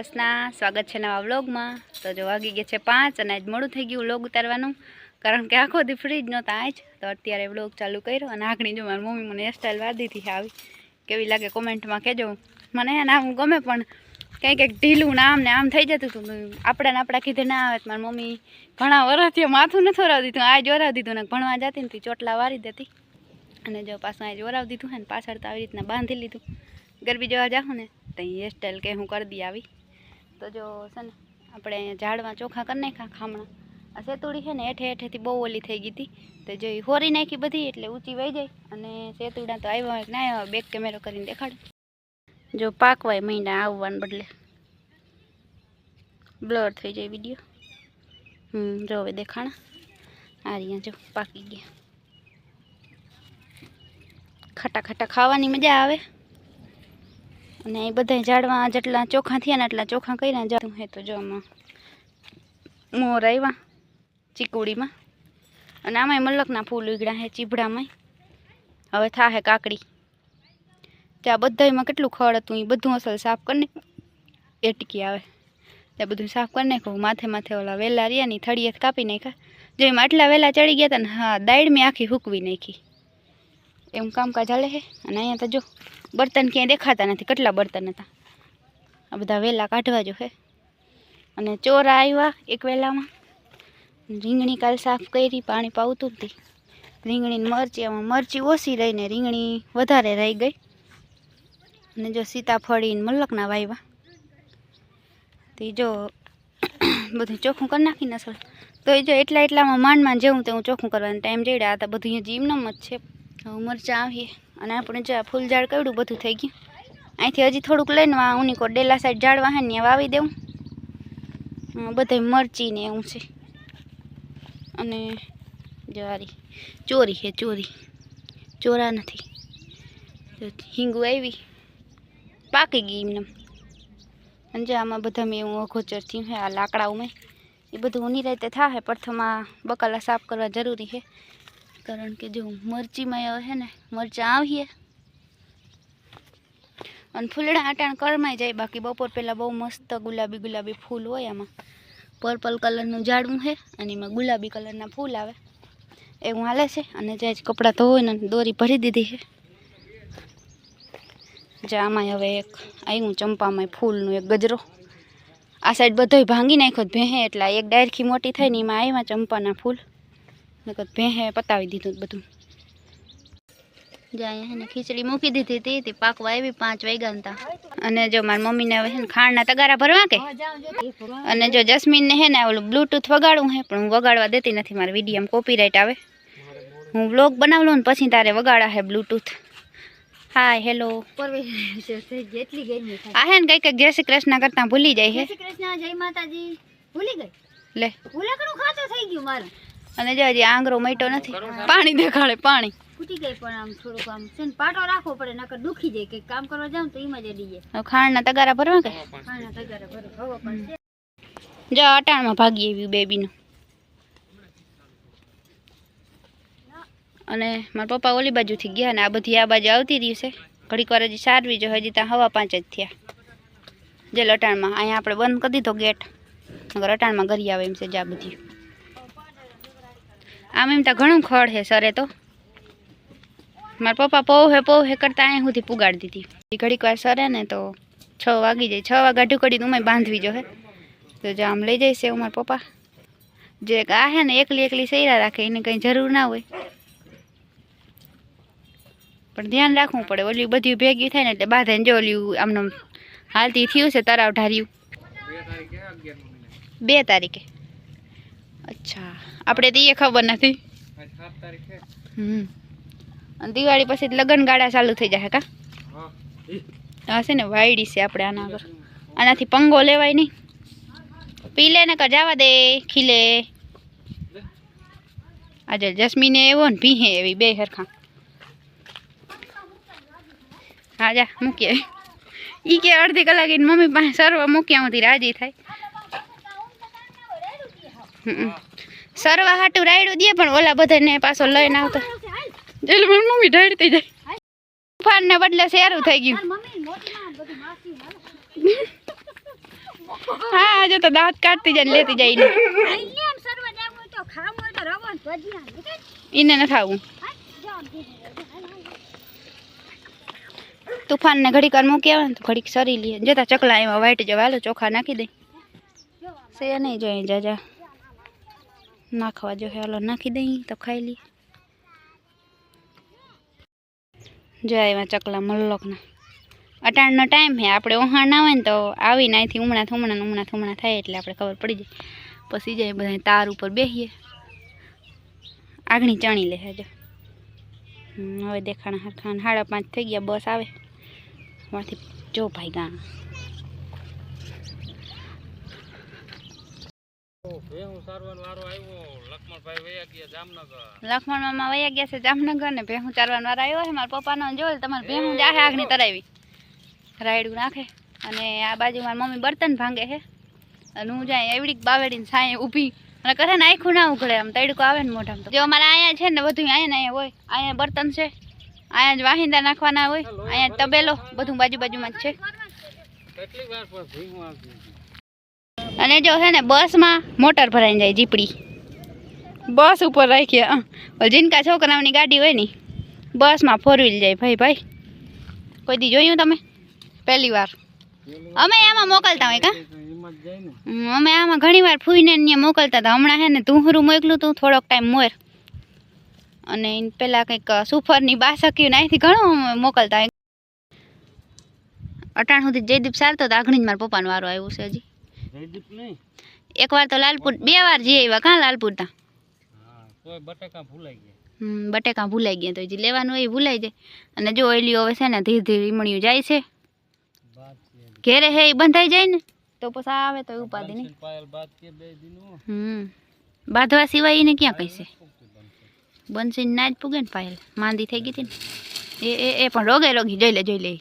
કૃષ્ણ, સ્વાગત છે નવા વ્લોગમાં। તો જો વાગી ગયા છે 5 અને આજ મોડું થઈ ગયું વ્લોગ ઉતારવાનું, કારણ કે આખો દી ફ્રી જ નહોતા આજ। તો અત્યારે વ્લોગ ચાલુ કર્યો અને આગળ જો મારી મમ્મી મને હેરસ્ટાઈલ વાળી દીધી છે, આવી કેવી લાગે કોમેન્ટમાં કહેજો। મને હે ને આમ ગમે, પણ કંઈક ઢીલું ને આમ થઈ જતું હતું, આપણા કીધે ના આવે। મારી મમ્મી ઘણા વર્ષથી માથું નથી ઓરાવી દીધું, આજ ઓરાવી દીધું ને ભણવા જતી ને ચોટલા વારી દેતી, અને જો પાછું આજ ઓરાવી દીધું હે ને પાછળ તો આવી રીતના બાંધી લીધું। ગરબી જોવા જાઉં ને તો હેરસ્ટાઈલ કે હું કરી દી આવી। તો જો છે ને આપણે ઝાડમાં ચોખા કરી નાખ્યા ખામણા, આ સેતુડી છે ને હેઠેથી બહુ ઓલી થઈ ગઈ હતી, તો જો એ હોરી નાખી બધી એટલે ઊંચી વહી જાય। અને સેતુડા તો આવ્યા ના આવ્યા, બેક કેમેરો કરીને દેખાડે। જો પાકવાય મહિના આવવાને બદલે બ્લર થઈ જાય વિડીયો। જો હવે દેખાણા આ રહ્યા, જો પાકી ગયા। ખાટા ખાટા ખાવાની મજા આવે। અને એ બધા ઝાડવા જેટલા ચોખા થયા ને એટલા ચોખા કર્યા જતું હે। તો જો આમાં મોર આવ્યા ચીકુડીમાં, અને આમાંય મલકના ફૂલ ઉગડ્યા હે ચીભડામાં। હવે થાહે કાકડી। ત્યાં બધામાં કેટલું ખડ હતું એ બધું અસલ સાફ કરીને એટકી આવે ત્યાં બધું સાફ કરી નાખ્યું। માથે ઓલા વેલા રહ્યા ની થળીએ કાપી નાખ્યા। જો એમાં આટલા વેલા ચડી ગયા હતા ને, હા દાળ મેં આખી હૂકવી નાખી, એમ કામકાજ હાલે છે। અને અહીંયા તો જો બર્તન ક્યાંય દેખાતા નથી, કેટલા બર્તન હતા, આ બધા વેલા કાઢવા જો હે। અને ચોરા આવ્યા એક વેલામાં, રીંગણી કાલ સાફ કરી, પાણી પાવતું હતી। રીંગણી મરચી, આમાં મરચી ઓછી રહી ને રીંગણી વધારે રહી ગઈ। અને જો સીતાફળી મલકના વાવ્યા, તો જો બધું ચોખ્ખું કરી નાખીને અસલ। તો એ જો એટલામાં માંડ જેવું તેવું ચોખ્ખું કરવાનું ટાઈમ જડ્યા હતા, બધું જીમનમ જ છે। હવે મરચાં આવીએ અને આપણે જો ફૂલ ઝાડ કવડું બધું થઈ ગયું। અહીંથી હજી થોડુંક લઈને ઉનીકો ડેલા સાઈડ ઝાડવા હે ને ત્યાં વાવી દેવું। બધે મરચી ને એવું છે। અને જવારી ચોરી છે, ચોરા નથી। હિંગુ આવી પાકી ગઈ એમને। અને જે આમાં બધા મેં એવું અગોચર થયું છે, આ લાકડાઓમાં એ બધું ઉની રીતે થાય। પ્રથમમાં બકાલા સાફ કરવા જરૂરી છે, કારણ કે જો મરચીમાં હે ને મરચાં આવીએ અને ફૂલડા આટાણ કરમાઈ જાય। બાકી બપોર પહેલાં બહુ મસ્ત ગુલાબી ફૂલ હોય, આમાં પર્પલ કલરનું ઝાડવું છે અને એમાં ગુલાબી કલરના ફૂલ આવે એવું હાલે છે। અને જે કપડાં ધોઈ ને દોરી ભરી દીધી છે। જે આમાં હવે એક આવ્યું ચંપામાં ફૂલનું એક ગજરો, આ સાઈડ બધોય ભાંગી નાખ્યો ભેહે, એટલે એક ડાયરખી મોટી થાય ને એમાં આવ્યા ચંપાના ફૂલ, નકર ભેહે પતાવી દીધું બધું। જે અહીંયા એને ખીચડી મૂકી દીધી હતી, પાકવા આવી 5 વાગ્યા હતા। અને જો મારી મમ્મીને હવે છે ને ખાંડના તગારા ભરવા કે, અને જો જસ્મીનને હે ને ઓલું બ્લૂટૂથ વગાડવું હે, પણ હું વગાડવા દેતી નથી, મારા વિડીયોમાં કોપીરાઇટ આવે। હું વ્લોગ બનાવલું ને પછી તારે વગાડા હે બ્લૂટૂથ। હાય હેલો આ હે ને કઈક જય શ્રી કૃષ્ણ કરતા ભૂલી જાય છે। જય માતાજી ભૂલી ગઈ લે, ભૂલાકડું ખાતો થઈ ગયું મારું। અને જો હજી આંગરો મટ્યો નથી, પાણી દેખાડે, પાણી ફૂટી ગઈ, પણ આમ થોડુંક આમ છે ને પાટો રાખવો પડે, નકર દુખી જાય, કંઈક કામ કરવા જાવ તો એમાં જ અડી જાય। ખાંડના તગારા ભરવા કે ખાંડના તગારા ભરવા પડશે। જો અટાણમાં ભાગી આવ્યું બેબીનું। અને મારા પપ્પા ઓલી બાજુથી ગયા ને આ બધી આ બાજુ આવતી રહી છે। ઘડીક વાર હજી સારવી જો, હજી ત્યાં 5:15 જ થયા। જે લટાણમાં અહીંયા આપણે બંધ કરી દીધો ગેટ, નકર અટાણમાં ઘરી આવે એમ છે। જા બધી આમ એમ ત્યાં ઘણું ખડ છે સરે। તો મારા પપ્પા પોહે કરતા અહીંયા સુધી પુગાડી દીધી। ઘડીક વાર સરે ને તો 6 વાગી જાય, 6 વાગ્યા ઢુકડી ઉમે બાંધવી જો હે। તો જો આમ લઈ જઈશે એવું મારા પપ્પા। જે આ હે ને એકલી સૈરા રાખે, એને કંઈ જરૂર ના હોય, પણ ધ્યાન રાખવું પડે। ઓલી બધી ભેગી થાય ને એટલે બાંધે ને, જો ઓલી આમનું હાલતી થયું છે તરાવ ઢાર્યું 2 તારીખે। અચ્છા, આપણે તો એ ખબર નથી। અને દિવાળી પછી લગ્ન ગાળા ચાલુ થઈ જાય કા? હા છે ને વાયડી છે આપણે આના આગળ, આનાથી પંગો લેવાય નહીં। પી લે ને જવા દે ખીલે। આજે જસ્મીને એવો ને ભીહે એવી, બે હરખા। હા જા મૂકીએ, ઈ કે અડધી કલાક મમ્મી પાસે સરવા મૂક્યા હતી રાજી થાય। સરવા હાટું રાયડું દે, પણ ઓલા બધાને પાછો લઈને આવતો એટલે મારી મમ્મી ઢળતી જાય। તોફાન ને બદલે શેરું થઈ ગયું। હા જો તો દાંત કાઢતી જાય ને લેતી જાય ને એને ન ખાવું તુફાન ને ઘડીક વાર મૂકી આવે ને તો ઘડીક સરી લે જતા ચકલા એમાં વાઈટ જવા હાલો ચોખા નાખી દઈ સે નહીં જોઈએ જાજા નાખવા જો હાલો નાખી દઈ તો ખાઈ લી જાય એમાં ચકલા મલ્લોકના અટાણનો ટાઈમ હે આપણે ઓહાણ ના હોય ને તો આવીને અહીંથી ઉમણા થાય એટલે આપણે ખબર પડી જાય પછી જાય બધા તાર ઉપર બેસીએ આગણી ચણી લે જો હવે દેખાણા હરખાન 5:30 થઈ ગયા બસ આવે માંથી જો ભાઈ ગામ લખમણ મામા વયા ગયા છે જામનગર ને ભેહું ચારવાનો વાર આવ્યો છે મારા પપ્પાનો જોલ તમારે ભેહું જાહે આગની તરાવી રાયડું નાખે અને આ બાજુ મારી મમ્મી બર્તન ભાંગે છે અને હું જાય એવડી બાવેડીને સાંયે ઊભી અને કરે ને આખું ના ઉઘડે આમ તડકો આવે ને મોઢામાં તો જો અમારે અહીંયા છે ને બધું અહીંયા હોય અહીંયા બર્તન છે અહીંયા જ વાહિંદા નાખવાના હોય અહીંયા તબેલો બધું બાજુમાં જ છે અને જો છે ને બસમાં મોટર ભરાઈને જાય જીપડી બસ ઉપર રાખીએ જીનકા છોકરાઓની ગાડી હોય ને બસમાં 4 વ્હીલ જાય ભાઈ કોઈ દી જોયું તમે પહેલી વાર અમે આમાં મોકલતા હોય કા અમે આમાં ઘણી વાર ફૂઈને ત્યાં મોકલતા હતા હમણાં હે ને તુહરું મોકલું તું થોડોક ટાઈમ મોર અને પેલા કંઈક સુફરની બાસક્યું અહીંથી ઘણું મોકલતા હોય અટાણ સુધી જયદીપ સારતો તો આગળ જ મારા પપ્પાનો વારો આવ્યો છે હજી એકવાર તો લાલપુર 2 વાર જઈ આવ્યા કાં લાલપુર તા બટેકા ભૂલાઈ ગયા તો હજી લેવાનું એ ભૂલાઈ જાય અને જો ઓઈલી હવે છે ને ધીરે ધીરે રીમણિયું જાય છે ઘેરે હે એ બંધાઈ જાય ને તો પછી આવે તો ઉપાધિ નહીં બાંધવા સિવાય એને ક્યાં કહીશે બનશે ના જ પૂગે ને પાયલ માંદી થઈ ગઈ હતી ને એ પણ રોગી જોઈ લે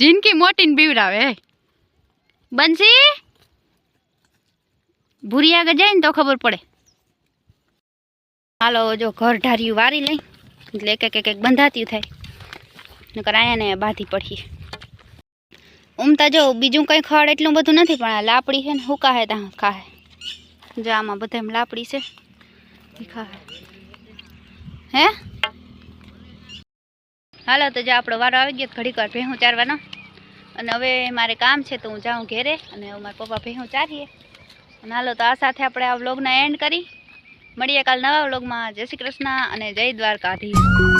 જિંદગી મોટી ને બીવડાવે બંસી ભૂરી આગળ જાય ને તો ખબર પડે હાલો જો ઘર ઢાર્યું વારી લઈ એટલે એક બંધાતી થાય નકર આયા ને બાંધી પડીએ ઉમતા જો બીજું કંઈ ખડ એટલું બધું નથી પણ આ લાપડી છે ને હુકા હે ત્યાં ખાહે જો આમાં બધા લાપડી છે એ ખાહે હે હાલો તો જો આપણો વારો આવી ગયો ઘડીક વાર ભેહું ચારવાનો અને હવે મારે કામ છે તો હું જાઉં ઘેરે અને હવે મારા પપ્પા ભેહું ચારીએ અને હાલો તો આ સાથે આપણે આ વ્લોગના એન્ડ કરી મળીએ કાલ નવા વ્લોગમાં જય શ્રી કૃષ્ણ અને જય દ્વારકાધીશ.